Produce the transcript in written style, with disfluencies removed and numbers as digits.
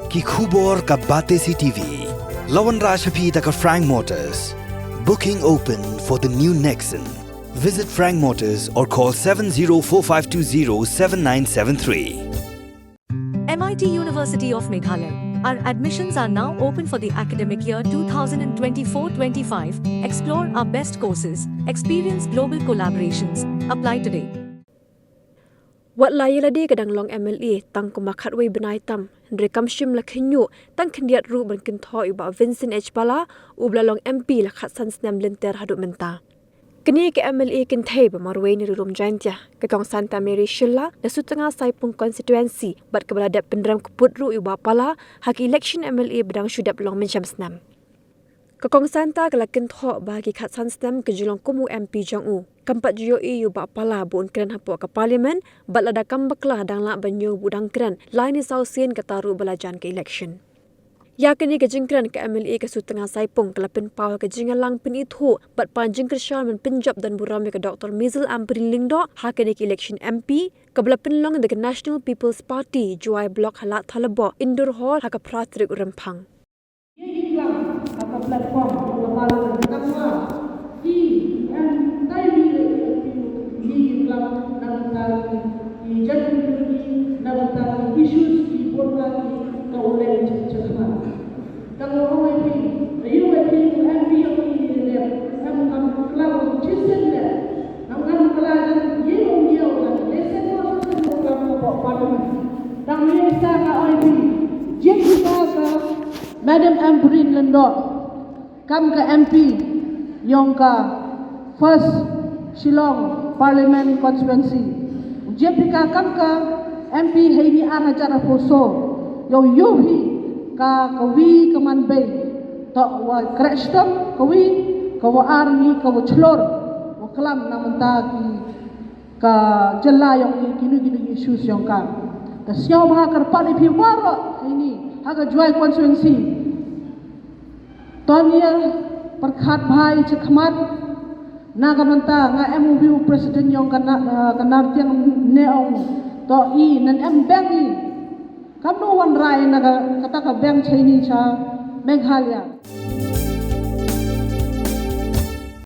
ki khubor ka bate si TV. Lawan Rashapi taka Frank Motors. Booking open for the new Nexon. Visit Frank Motors or call 7045207973. MIT University of Meghalaya. Our admissions are now open for the academic year 2024-25. Explore our best courses, experience global collaborations. Apply today. Wat laya ladi kadang long MLA tang kumakat wei Bnai tam rekam shim la khinyu tang khindiat ru ban Kynther iba Vincent H Pala ubla long MP la khat san Snem lenter Haduh menta. Kini ke MLA Kynther bermarwai ni rum jantia ke tong Santa Mary Shilla na sutengah saipung constituency bat kebeladap penderam keput ru iba Pala hak election MLA bedang syudap long mencam Snem. Kekong Santa kala Kynther bagi khat san Snem ke julong kumu MP Jong-u. Kampat juyo iu bak pala buun keren hapuk ke parlimen, bat lada kambaklah dang lak banyu budang keren, lain ni sausien kataru belajan ke election. Ya kini kejingkeren ke MLA ke sutengah saipung kelapin pau ke jingalang pin itu, bat panjing kersal men penjab dan burami ke Dr. Mizil Ampri Lingdo, hak kini ke election MP, ke belapin long dengan National People's Party, juai blok halat Talabo, Indoor Hall, hak ke Pratrik Rempang. Atau platform kepala pertama issues di bola di kaulen cekman. Kalau orang ini, ayuh ini MP ini dia, am kelab cisen dia, am kelab ye dan lesen masuk kelab parlimen. Dan ini saya IP, jika Madam Ambrine Lendor, kam ke MP yang ke First Shillong Parliament Constituency. Jika kam ke MP Haini Ahajar Foso, yang yuhi ka kawi kemanbay, tak wa kreshtam kawi, kawa army, kawa chlor, wa kelam namantagi ka jela yang kini issues yang ka. Tasyau bahakar pali piwara ini, haga juai konstituensi. Tonya perkhat bhai cekmat nagamanta nga MOB presiden yang kanar tiang neong to i nan bank i kamno wan rai naga kata ka bank chaini cha Meghalaya.